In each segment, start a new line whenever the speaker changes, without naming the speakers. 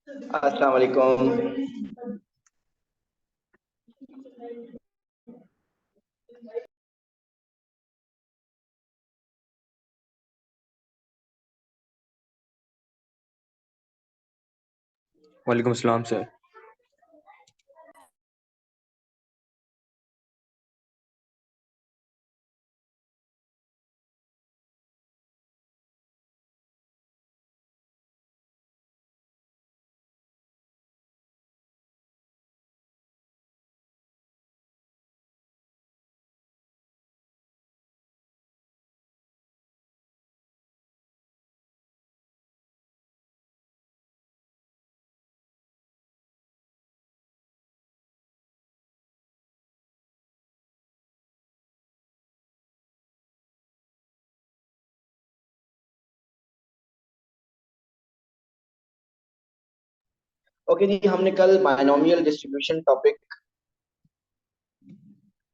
अस्सलाम वालेकुम।
वालेकुम अस्सलाम सर।
ओके जी, हमने कल बायनोमियल डिस्ट्रीब्यूशन टॉपिक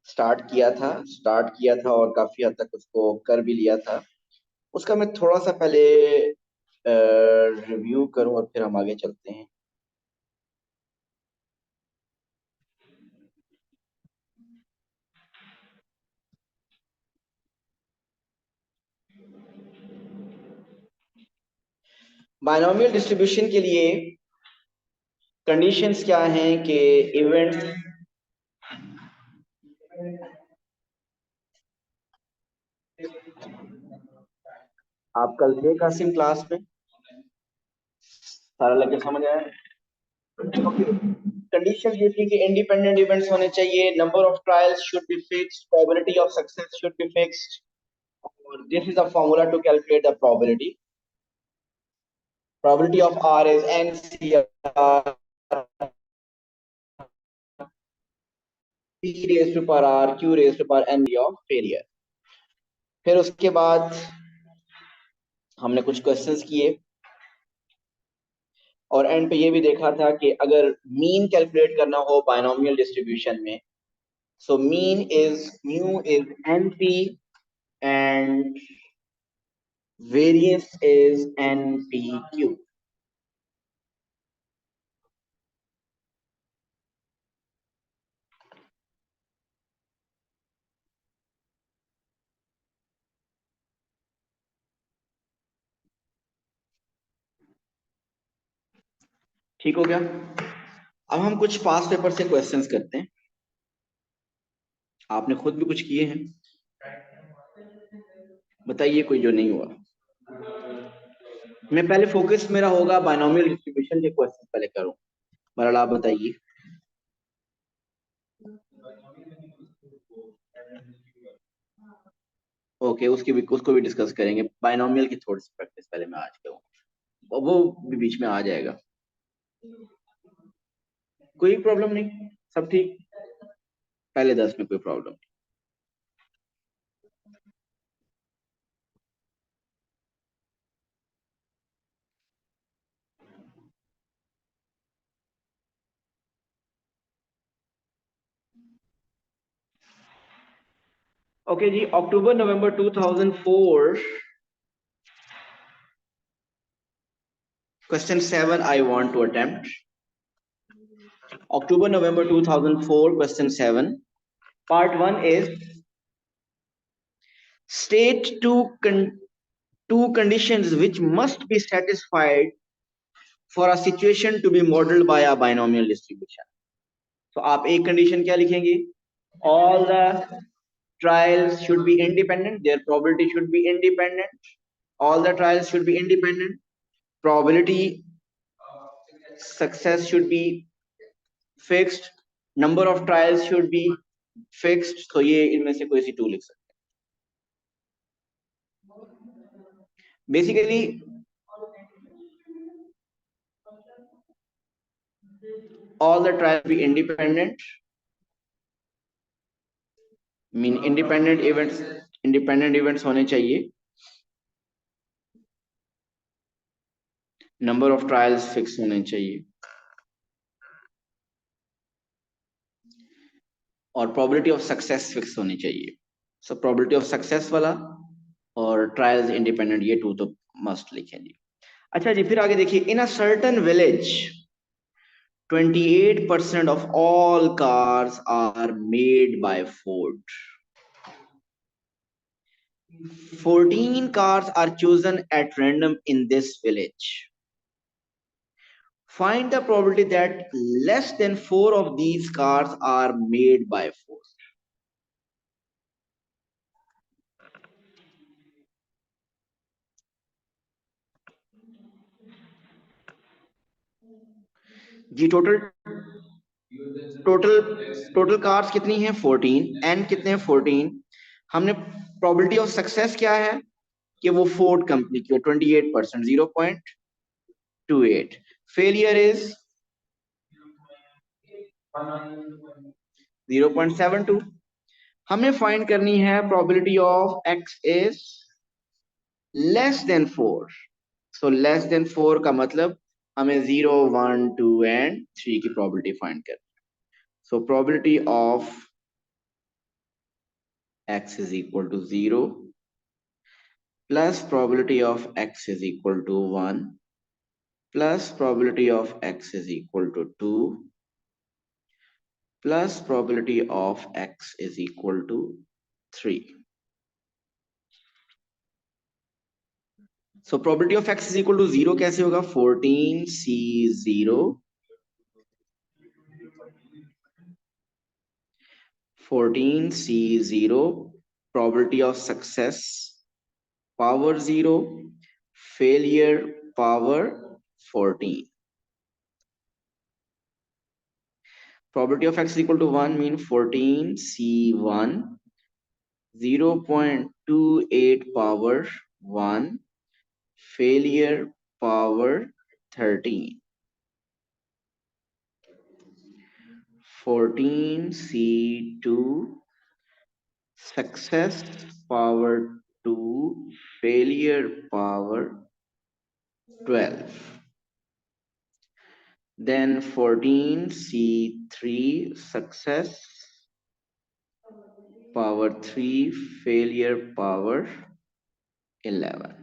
स्टार्ट किया था और काफी हद तक उसको कर भी लिया था। उसका मैं थोड़ा सा पहले रिव्यू करूं और फिर हम आगे चलते हैं। बायनोमियल डिस्ट्रीब्यूशन के लिए कंडीशंस क्या हैं कि इवेंट्स आप कल थे कासिम क्लास में? सारा लगे समझ आया? कंडीशन ये थी कि इंडिपेंडेंट इवेंट्स होने चाहिए, number of trials should be fixed, probability of success should be fixed, और this is a formula to calculate the probability. Probability of R is NCR P raised to power R Q raised to power N of failure। फिर उसके बाद हमने कुछ questions किए और and पे ये भी देखा था कि अगर मीन कैलकुलेट करना हो बायनोमियल डिस्ट्रीब्यूशन में, सो mean is mu is NP and variance is NPQ। ठीक हो गया? अब हम कुछ पास पेपर से क्वेश्चंस करते हैं। आपने खुद भी कुछ किए हैं, बताइए कोई जो नहीं हुआ। मैं पहले फोकस मेरा होगा बायनोमियल डिस्ट्रीब्यूशन के क्वेश्चन पहले करूं। बहरहाल आप बताइए। ओके, उसको भी डिस्कस करेंगे। बायनोमियल की थोड़ी सी प्रैक्टिस पहले मैं आज करूँ, वो भी बीच में आ जाएगा, कोई प्रॉब्लम नहीं, सब ठीक। पहले 10 में कोई प्रॉब्लम। ओके जी, October November 2004, question 7 I want to attempt. October November 2004, question 7, part 1 is state two conditions which must be satisfied for a situation to be modeled by a binomial distribution। तो आप एक condition क्या लिखेंगे? All the trials should be independent, their probability should be independent, all the trials should be independent, probability success should be fixed, number of trials should be fixed। तो ये इनमें से कोई सी टू लिख सकते हैं। Basically all the trials be independent, mean independent events होने चाहिए, नंबर ऑफ ट्रायल्स फिक्स होने चाहिए, और प्रोबेबिलिटी ऑफ सक्सेस फिक्स होनी चाहिए। सो प्रोबेबिलिटी ऑफ सक्सेस वाला और ट्रायल्स इंडिपेंडेंट, ये टू तो मस्ट लिखें जी। अच्छा जी, फिर आगे देखिए, in a certain village 28% of all cars are made by Ford. 14 cars are chosen at random in this village. Find the probability that less than 4 of these cars are made by Ford. जी total total total cars कितनी हैं 14 and कितने हैं 14 हमने probability of success क्या है कि वो फोर्ड कंपनी की 28% 0.28 फेलियर इज 0.72 हमें फाइंड करनी है probability of X is less than 4 so less than 4 का मतलब हमें 0 1 2 एंड 3 की प्रोबेबिलिटी फाइंड करनी है सो probability of x is equal to 0 plus probability of x is equal to 1 plus probability of x is equal to 2 plus probability of x is equal to 3. So probability of x is equal to 0 कैसे होगा 14c0 14c0 probability of success power 0 failure power 14. Probability of x is equal to 1 mean 14c1 0.28 power 1 failure power 13 14c2 success power 2 failure power 12 then 14c3 success power 3 failure power 11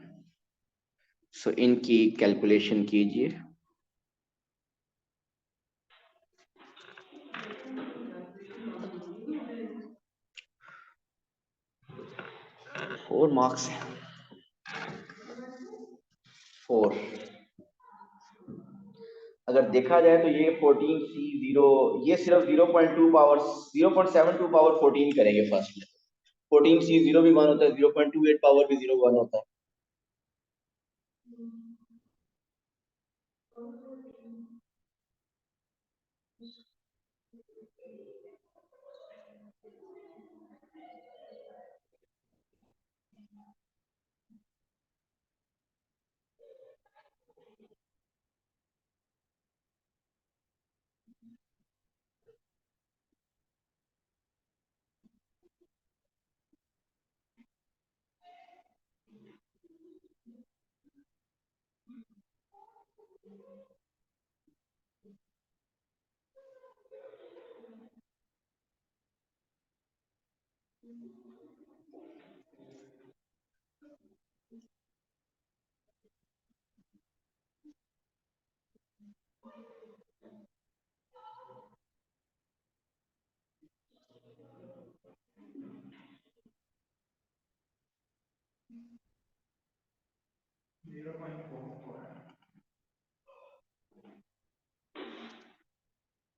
सो इनकी calculation कीजिए four marks 4 अगर देखा जाए तो ये 14c0 ये सिर्फ 0.2 power 0.72 power 14 करेंगे फर्स्ट में 14c0 भी 1 होता है 0.28 पावर भी 0 1 होता है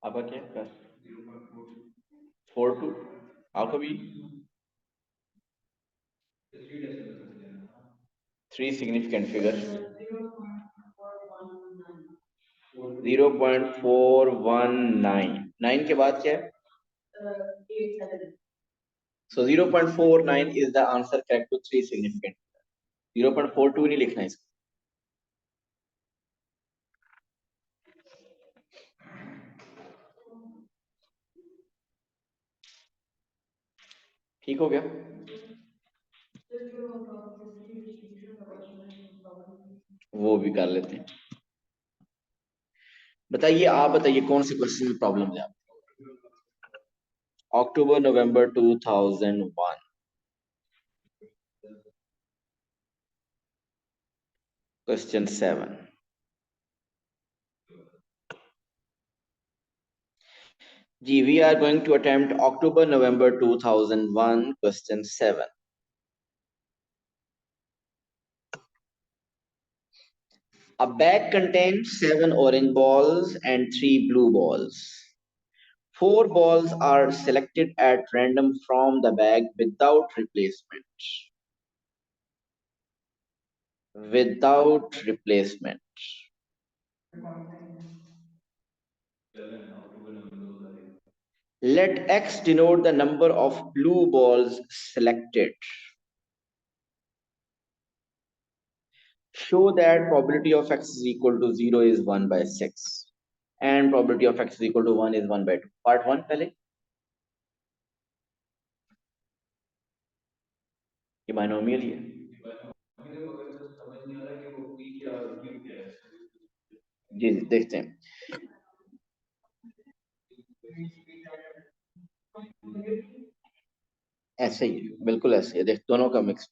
आपका क्या 4 2 आपका भी 3 significant figure 0.419 9 के बाद क्या है so 0.49 is the answer correct to 3 significant 0.42 नहीं लिखना इसको ठीक हो गया वो भी कर लेते हैं बताइए आप बताइए कौन से क्वेश्चन में प्रॉब्लम है अक्टूबर नवंबर 2001 क्वेश्चन 7 जी, we are going to attempt October November 2001 question 7. A bag contains 7 orange balls and 3 blue balls. 4 balls are selected at random from the bag without replacement. Without replacement. Let X denote the number of blue balls selected. Show that probability of X is equal to 0 is 1 by 6. And probability of X is equal to 1 is 1 by 2. Part 1 पहले ये binomial ही है। जी देखते हैं। ऐसे ही बिल्कुल ऐसे है, देख दोनों का मिक्स।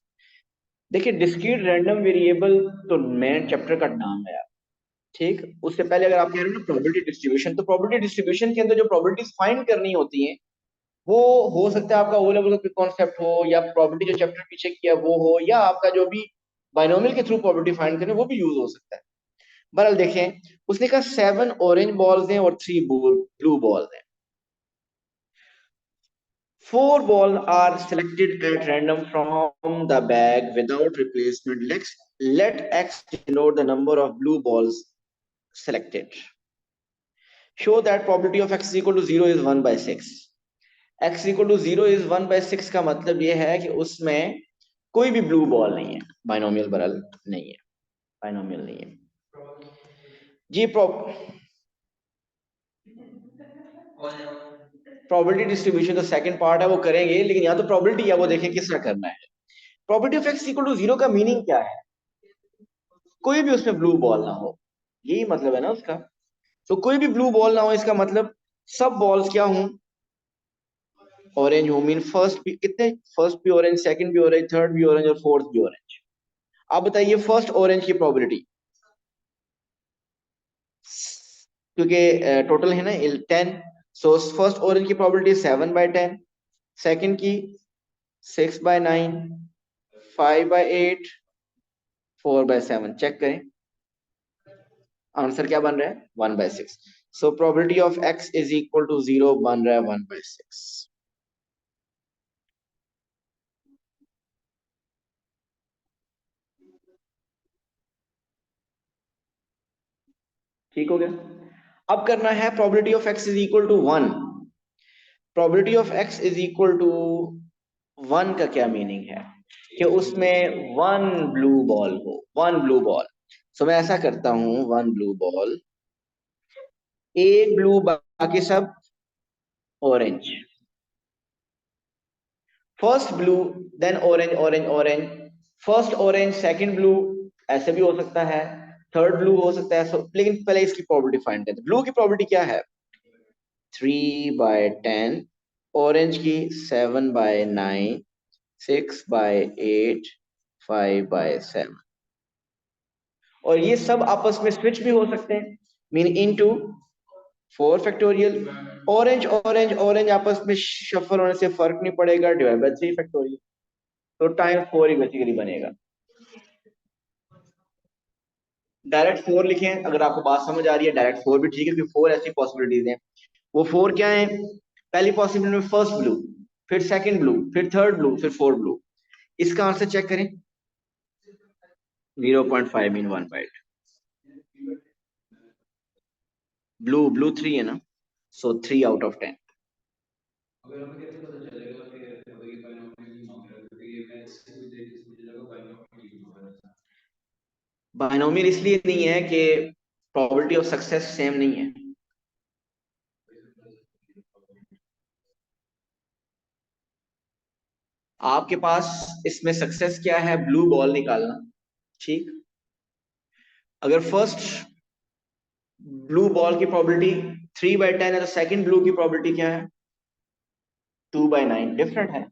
देखिए डिस्क्रीट रैंडम वेरिएबल तो मेन चैप्टर का नाम है, ठीक। उससे पहले अगर आप कह रहे हो ना प्रोबेबिलिटी डिस्ट्रीब्यूशन, तो प्रोबेबिलिटी डिस्ट्रीब्यूशन के अंदर जो प्रोबेबिलिटीज फाइंड करनी होती हैं वो हो सकता है आपका ओ लेवल का कॉन्सेप्ट हो, या प्रोबेबिलिटी जो चैप्टर पीछे किया वो हो, या आपका जो भी बाइनोमियल के थ्रू प्रोबेबिलिटी फाइंड करने वो भी यूज हो सकता है। बहरहाल देखें, उसने कहा 7 ऑरेंज बॉल्स हैं और 3 ब्लू बॉल्स हैं। 4 balls are selected at random from the bag without replacement. Let X denote the number of blue balls selected. Show that probability of X is equal to 0 is 1 by 6. X equal to 0 is 1 by 6 का मतलब ये है कि उसमें कोई भी blue ball नहीं है, बाइनोमियल बरल नहीं है, बाइनोमियल नहीं है जी। प्रोबेबिलिटी डिस्ट्रीब्यूशन तो सेकंड पार्ट है, वो करेंगे, लेकिन यहाँ तो प्रोबेबिलिटी है, वो देखें किस तरह करना है। Probability of X equal to 0 का मीनिंग क्या है? कोई भी उसमें ब्लू बॉल ना हो, यही मतलब है ना उसका। तो कोई भी ब्लू बॉल ना हो इसका मतलब सब बॉल्स क्या हूं? ऑरेंज हूं। मीन फर्स्ट भी कितने, फर्स्ट भी ऑरेंज, सेकंड भी ऑरेंज, थर्ड भी ऑरेंज और फोर्थ भी ऑरेंज। आप बताइए फर्स्ट ऑरेंज की प्रोबेबिलिटी, क्योंकि टोटल है ना 10, सो फर्स्ट ऑरेंज की प्रोबेबिलिटी 7/10, सेकंड की 6/9, 5/8, 4/7। चेक करें आंसर क्या बन रहा है, 1/6। So probability of X is equal to 0 बन रहा है 1/6। ठीक हो गया। अब करना है probability of X is equal to 1। Probability of X is equal to 1 का क्या मीनिंग है कि उसमें 1 ब्लू बॉल हो, 1 ब्लू बॉल। सो मैं ऐसा करता हूं, 1 ब्लू बॉल, एक ब्लू बाकी सब orange. First blue then orange, orange orange, first orange second blue, ऐसे भी हो सकता है, थर्ड ब्लू हो सकता है। लेकिन पहले इसकी प्रोबेबिलिटी फाइंड करते हैं। ब्लू की प्रोबेबिलिटी क्या है? 3/10, ऑरेंज की 7/9, 6/8, 5/7। और ये सब आपस में स्विच भी हो सकते हैं, mean into 4 factorial. Orange orange orange आपस में शफल होने से फर्क नहीं पड़ेगा, डिवाइड बाय 3 फैक्टोरियल। तो टाइम 4 ही बेसिकली बनेगा। डायरेक्ट 4 लिखें अगर आपको बात समझ आ रही है, डायरेक्ट 4 भी ठीक है, क्योंकि 4 ऐसी पॉसिबिलिटीज हैं। वो 4 क्या है? पहली पॉसिबिलिटी में फर्स्ट ब्लू, फिर सेकंड ब्लू, फिर थर्ड ब्लू, फिर फोर्थ ब्लू। इसका आंसर चेक करें, 0.5 मीन 1/2। ब्लू ब्लू 3 है ना, सो 3/10। अगर हमें कैसे पता चलेगा कि मतलब ये बाइनोमियल नहीं होगा, क्योंकि ये मैं इससे कोई तरीके से मुझे लगा बाइनोमियल नहीं होगा। बाइनोमियल इसलिए नहीं है कि प्रोबेबिलिटी ऑफ सक्सेस सेम नहीं है। आपके पास इसमें सक्सेस क्या है? ब्लू बॉल निकालना, ठीक। अगर फर्स्ट ब्लू बॉल की प्रोबेबिलिटी 3/10 है तो सेकंड ब्लू की प्रोबेबिलिटी क्या है? 2/9। डिफरेंट है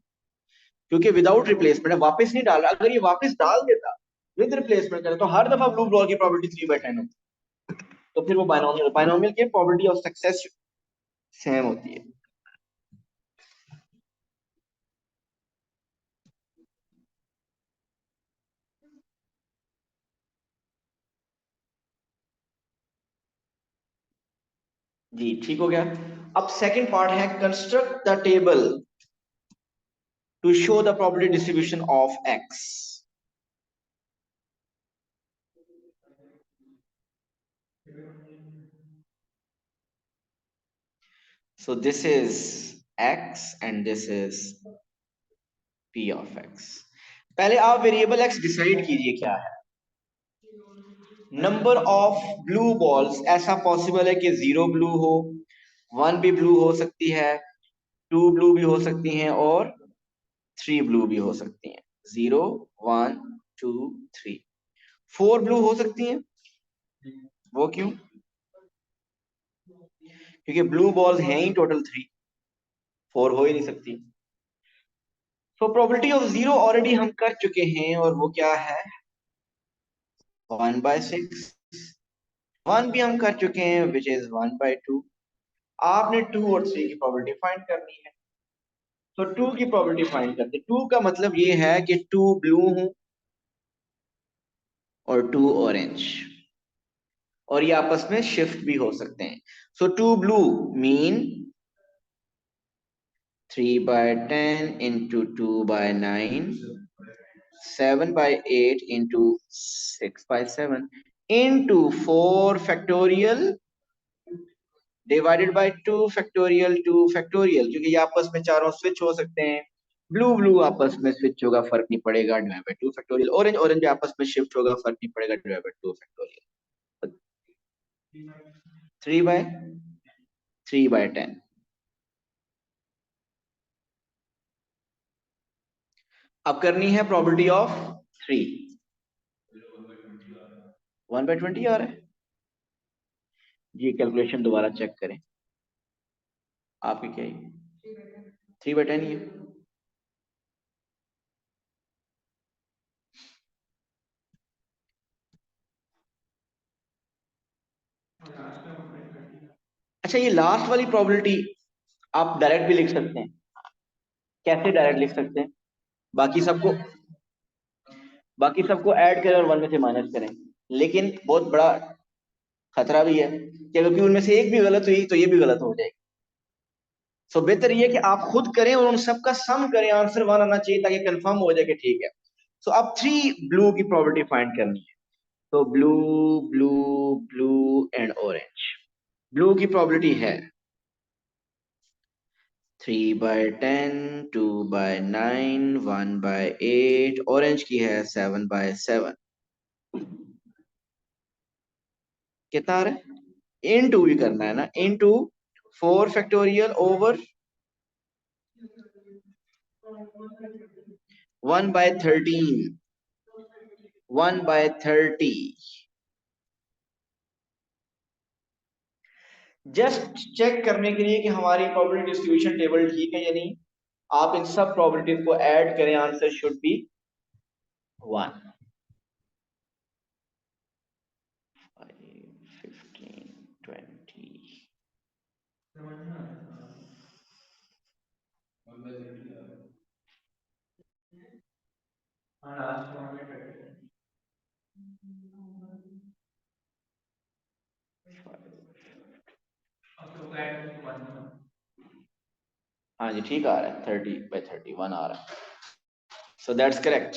क्योंकि विदाउट रिप्लेसमेंट है, वापस नहीं डाल रहा। अगर ये वापस डाल देता विद रिप्लेसमेंट करे तो हर दफा ब्लू बॉल की प्रोबेबिलिटी 3/10 होती, तो फिर वो बाइनोमियल, बाइनोमियल की प्रोबेबिलिटी ऑफ सक्सेस सेम होती है। जी ठीक हो गया। अब सेकंड पार्ट है construct the table to show the probability distribution of X. So this is x and this is p of x. पहले आप वेरिएबल x डिसाइड कीजिए क्या है। नंबर ऑफ ब्लू बॉल्स, ऐसा पॉसिबल है कि 0 ब्लू हो, 1 भी ब्लू हो सकती है, 2 ब्लू भी हो सकती हैं और 3 ब्लू भी हो सकती हैं। 0 1 2 3 4 ब्लू हो सकती हैं। वो क्यों? क्योंकि ब्लू बॉल्स हैं ही टोटल 3, 4 हो ही नहीं सकती। तो प्रोबेबिलिटी ऑफ 0 ऑलरेडी हम कर चुके हैं और वो क्या है 1/6। 1 भी हम कर चुके हैं विच इज 1/2। आपने 2 और 3 की प्रोबेबिलिटी फाइंड करनी है। तो 2 की प्रोबेबिलिटी फाइंड करते हैं। 2 का मतलब ये है कि 2 ब्लू हूं और 2 ऑरेंज, और ये आपस में शिफ्ट भी हो सकते हैं। सो 2 blue mean 3/10 into 2/9, 7/8 into 6/7 into 4 factorial divided by 2 factorial 2 factorial, क्योंकि ये आपस में चारों स्विच हो सकते हैं। ब्लू ब्लू आपस में स्विच होगा, फर्क नहीं पड़ेगा, divide by 2 factorial. Orange orange आपस में शिफ्ट होगा, फर्क नहीं पड़ेगा, डिवाइड बाय 2 फैक्टोरियल। 3/10। अब करनी है प्रोबेबिलिटी ऑफ 3। 1/20 आ रहा है जी। कैलकुलेशन दोबारा चेक करें, आपकी क्या है? 3/10 ही है। अच्छा, ये लास्ट वाली प्रोबेबिलिटी आप डायरेक्ट भी लिख सकते हैं। कैसे डायरेक्ट लिख सकते हैं? बाकी सबको बाकी सबको ऐड करें और 1 में से माइनस करें, लेकिन बहुत बड़ा खतरा भी है कि अगर उनमें से एक भी गलत हुई तो ये भी गलत हो जाएगी। सो बेहतर ये है कि आप खुद करें और उन सबका सम करें, आंसर 1 आना चाहिए ताकि कंफर्म हो जाए कि ठीक है। सो अब 3 ब्लू की प्रोबेबिलिटी फाइंड करनी है। तो blue blue blue and orange. Blue की प्रोबेबिलिटी है 3/10, 2/9, 1/8। ऑरेंज की है 7/7। कितना आ रहा है? इन टू भी करना है ना, into 4 factorial over 1/13। 1/30। Just check करने के लिए कि हमारी प्रोबेबिलिटी डिस्ट्रीब्यूशन टेबल ठीक है या नहीं, आप इन सब प्रोबेबिलिटीज को ऐड करें, आंसर शुड बी 1। 15 20 हाँ जी ठीक आ रहा है, 30/31 आ रहा है। So that's correct.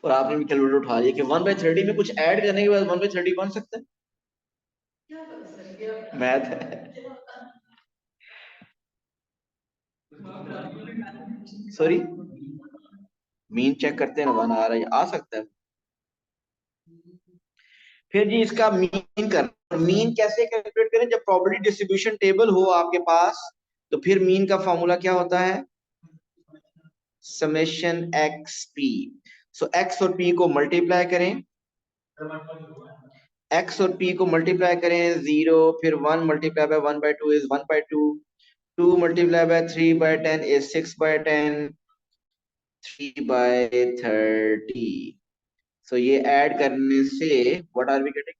और आपने भी कैलकुलेटर उठा लिया कि 1/30 में कुछ ऐड करने के बाद 1/30 बन सकता है। मैथ सॉरी, मीन चेक करते हैं ना, 1 आ रहा है, आ सकता है। फिर जी इसका मीन करना। मीन कैसे कैलकुलेट करें? जब प्रोबेबिलिटी डिस्ट्रीब्यूशन टेबल हो आपके पास तो फिर मीन का फॉर्मूला क्या होता है? Summation X P. So X और पी को मल्टीप्लाई करें, एक्स और पी को मल्टीप्लाई करें 0, फिर 1 multiply by 1/2 is 1/2, 2 multiply by 3/10 is 6/10, 3/30। So ये ऐड करने से what are we getting?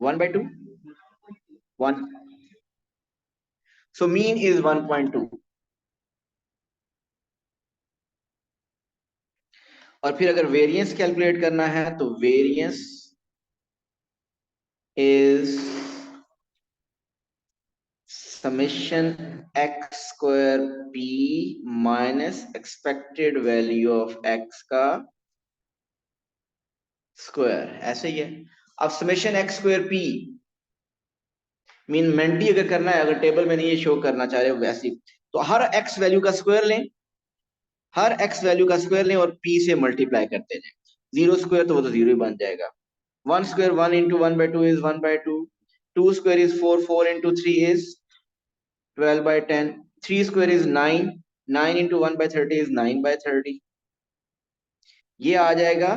1/2, 1। So mean is 1.2। और फिर अगर वेरिएंस कैलकुलेट करना है तो variance is summation x square p minus expected value of x का स्क्वायर, ऐसे ही है। अब summation x square p mean मेंटी अगर करना है, अगर टेबल में नहीं ये शो करना चाह रहे हो वैसी, तो हर x वैल्यू का स्क्वायर लें, हर x वैल्यू का स्क्वायर लें और p से मल्टीप्लाई करते जाएं। जीरो स्क्वायर तो वो तो जीरो ही बन जाएगा। 1 square 1 into 1/2 is 1/2, 2 square is 4, 4 into 3 is 12/10, 3 square is 9, 9 into 1/30 is 9/30। ये आ जाएगा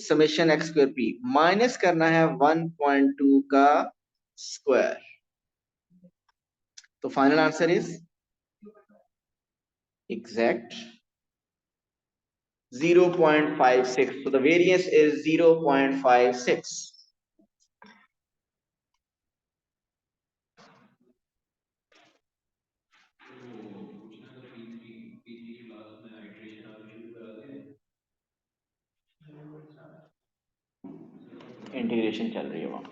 summation x square P, minus करना है 1.2 का स्क्वायर, तो final answer is exact 0.56। so the variance is 0.56। Integration चल रही है वहां।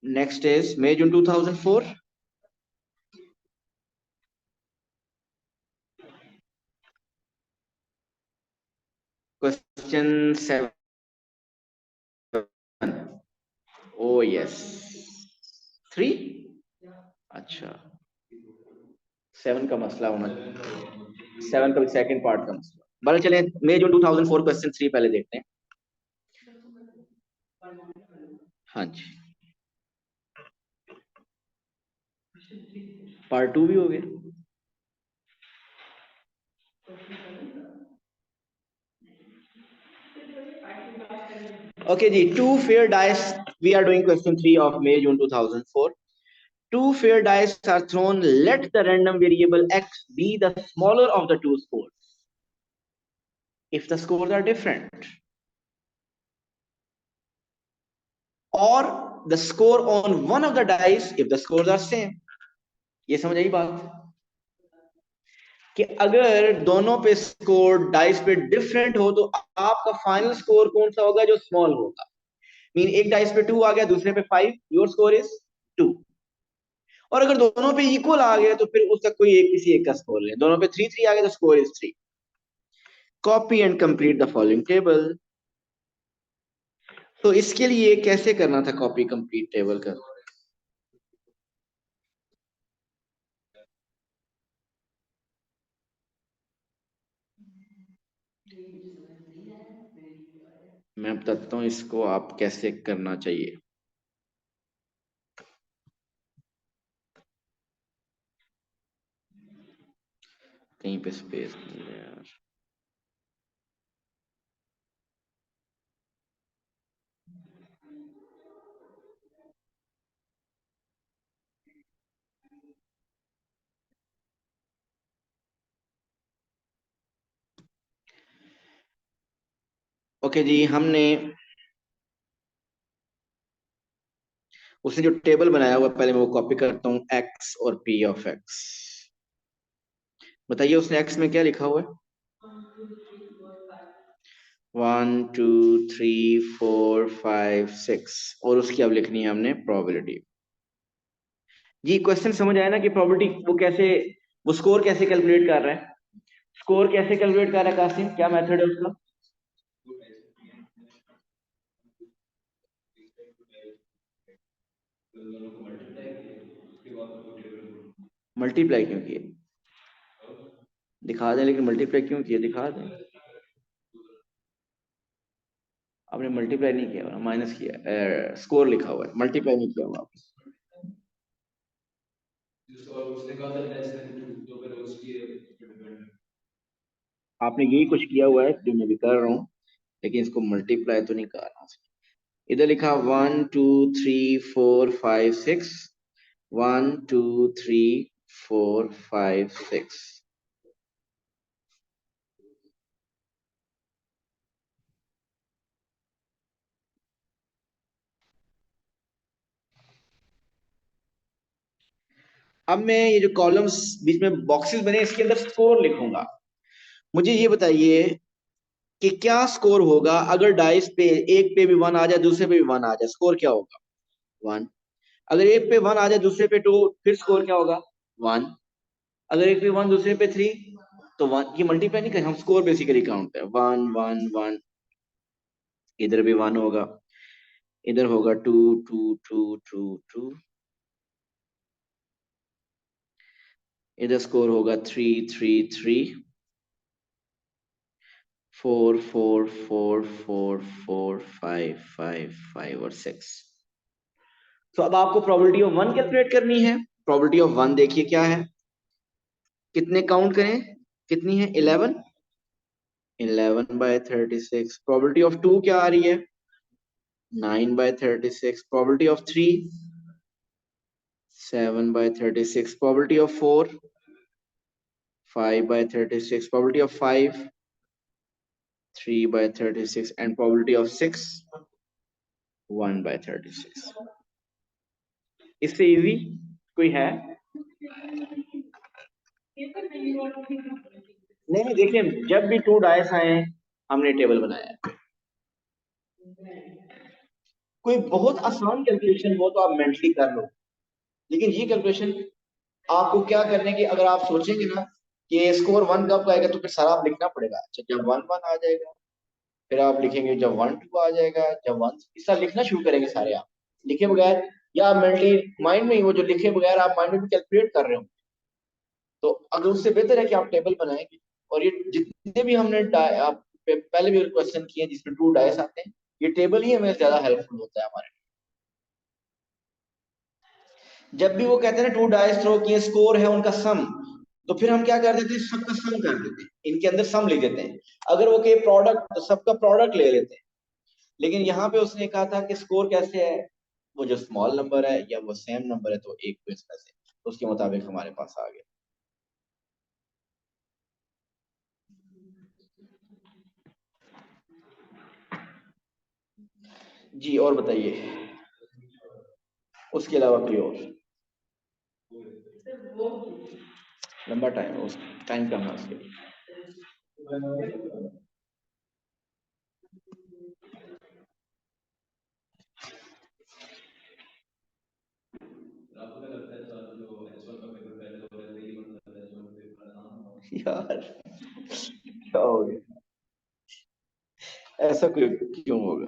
Next is May June 2004। Question 7। O yes 3। अच्छा 7 का मसला होना, 7 का भी सेकंड पार्ट का मसला। बल चले May June 2004 क्वेश्चन 3 पहले देखते हैं। हाँ जी, पार्ट 2 भी हो गया। Okay ji, two fair dice, we are doing question 3 of May June 2004। Two fair dice are thrown, let the random variable x be the smaller of the two scores if the scores are different, or the score on one of the dice if the scores are same। ये समझ आई बात कि अगर दोनों पे score dice पे different हो तो आपका फाइनल स्कोर कौन सा होगा? जो स्मॉल होगा। मीन एक डाइस पे 2 आ गया, दूसरे पे 5, योर स्कोर इज 2। और अगर दोनों पे इक्वल आ गया तो फिर उसका कोई एक किसी एक का स्कोर ले। दोनों पे 3-3 आ गया तो score is 3। Copy and complete the following table. तो इसके लिए कैसे करना था कॉपी कंप्लीट टेबल का? मैं बताता हूँ इसको आप कैसे करना चाहिए। कहीं पे स्पेस नहीं है यार। ओके जी, हमने उसने जो टेबल बनाया हुआ पहले मैं वो कॉपी करता हूँ, एक्स और पी ऑफ एक्स। बताइए उसने एक्स में क्या लिखा हुआ है? 1 2 3 4 5 6 और उसकी अब लिखनी है हमने प्रोबेबिलिटी। जी क्वेश्चन समझ आया ना कि प्रोबेबिलिटी वो कैसे, वो स्कोर कैसे कैलकुलेट कर रहा है? स्कोर कैसे कैलकुलेट कर रहा है कासिम, क्या मेथड है उसका? मल्टीप्लाई क्यों किए? दिखा दें, लेकिन मल्टीप्लाई क्यों किए दिखा दें। आपने मल्टीप्लाई नहीं किया, माइनस किया, स्कोर लिखा हुआ है, मल्टीप्लाई नहीं किया हुआ आपने। आपने यही कुछ किया हुआ है जो मैं भी कर रहा हूँ, लेकिन इसको मल्टीप्लाई तो नहीं कर रहा। इधर लिखा 1 2 3 4 5 6, 1 2 3 4 5 6। अब मैं ये जो कॉलम्स बीच में बॉक्सेस बने इसके अंदर स्कोर लिखूंगा। मुझे ये बताइए कि क्या स्कोर होगा अगर डाइस पे एक पे भी 1 आ जाए, दूसरे पे भी 1 आ जाए, स्कोर क्या होगा? 1। अगर एक पे 1 आ जाए, दूसरे पे 2, फिर स्कोर क्या होगा? 1। अगर एक पे 1 दूसरे पे 3, तो 1 की मल्टीप्लाई नहीं करें हम, स्कोर बेसिकली काउंट है। 1 1 1, इधर भी 1 होगा, इधर होगा 2 2 2 2 2, इधर स्कोर होगा 3 3 3, 4 4 4 4 4 5 5 5 और 6। तो अब आपको प्रोबेबिलिटी ऑफ 1 कैलकुलेट करनी है। प्रोबेबिलिटी ऑफ 1 देखिए क्या है, कितने काउंट करें, कितनी है? 11। 11/36। प्रोबेबिलिटी ऑफ 2 क्या आ रही है? 9/36। Probability of 3 7/36। Probability of 4 5/36। Probability of 5 3/36 and probability of 6 1/36। इससे इजी कोई है? नहीं नहीं, देखिए जब भी 2 डाइस आए हमने टेबल बनाया। कोई बहुत आसान कैलकुलेशन हो तो आप मेंटली कर लो, लेकिन ये कैलकुलेशन आपको क्या करने की, अगर आप सोचेंगे ना कि स्कोर 1 कब आएगा, तो फिर सारा आप लिखना पड़ेगा। अच्छा, जब 1 1 आ जाएगा, फिर आप लिखेंगे जब 1 2 आ जाएगा, जब 1, इस तरह लिखना शुरू करेंगे सारे आप लिखे बगैर, या आप मेंटली माइंड में ही वो जो लिखे बगैर आप माइंड में भी कैलकुलेट कर रहे हो। तो अगर उससे बेहतर है कि आप टेबल बनाएंगे। और ये जितने भी हमने आप पहले भी क्वेश्चन किए जिसमें 2 डाइस आते हैं, ये टेबल ही हमें ज्यादा हेल्पफुल होता है हमारे। जब भी वो कहते हैं ना 2 डाइस थ्रो किए, स्कोर है उनका सम, तो फिर हम क्या कर देते हैं, सबका सम कर देते हैं, इनके अंदर सम लिख देते हैं। अगर वो कहे प्रोडक्ट, तो सबका प्रोडक्ट ले लेते हैं। लेकिन यहाँ पे उसने कहा था कि स्कोर कैसे है, वो जो स्मॉल नंबर है या वो सेम नंबर है, तो एक को इसमें से, तो उसके मुताबिक हमारे पास आ गया। जी और बताइए, उसके अलावा कोई और? लंबा टाइम, उस टाइम कम है उसके लिए। यार क्या हो गया, ऐसा क्यों क्यों होगा?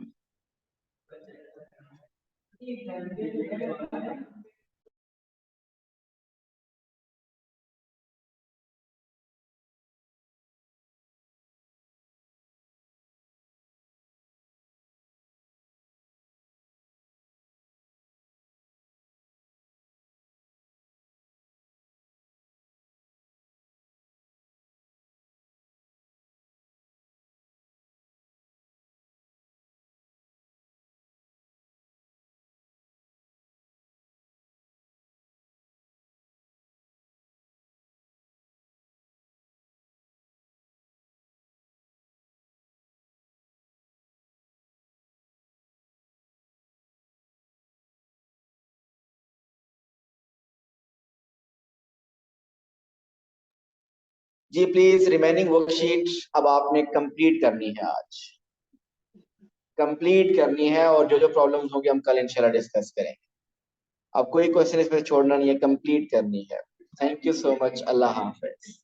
जी प्लीज, रिमेनिंग वर्कशीट अब आपने कंप्लीट करनी है आज, कंप्लीट करनी है, और जो जो प्रॉब्लम्स होंगी हम कल इंशाल्लाह डिस्कस करेंगे। अब कोई क्वेश्चन इसमें छोड़ना नहीं है, कंप्लीट करनी है। Thank you so much, Allah Hafiz.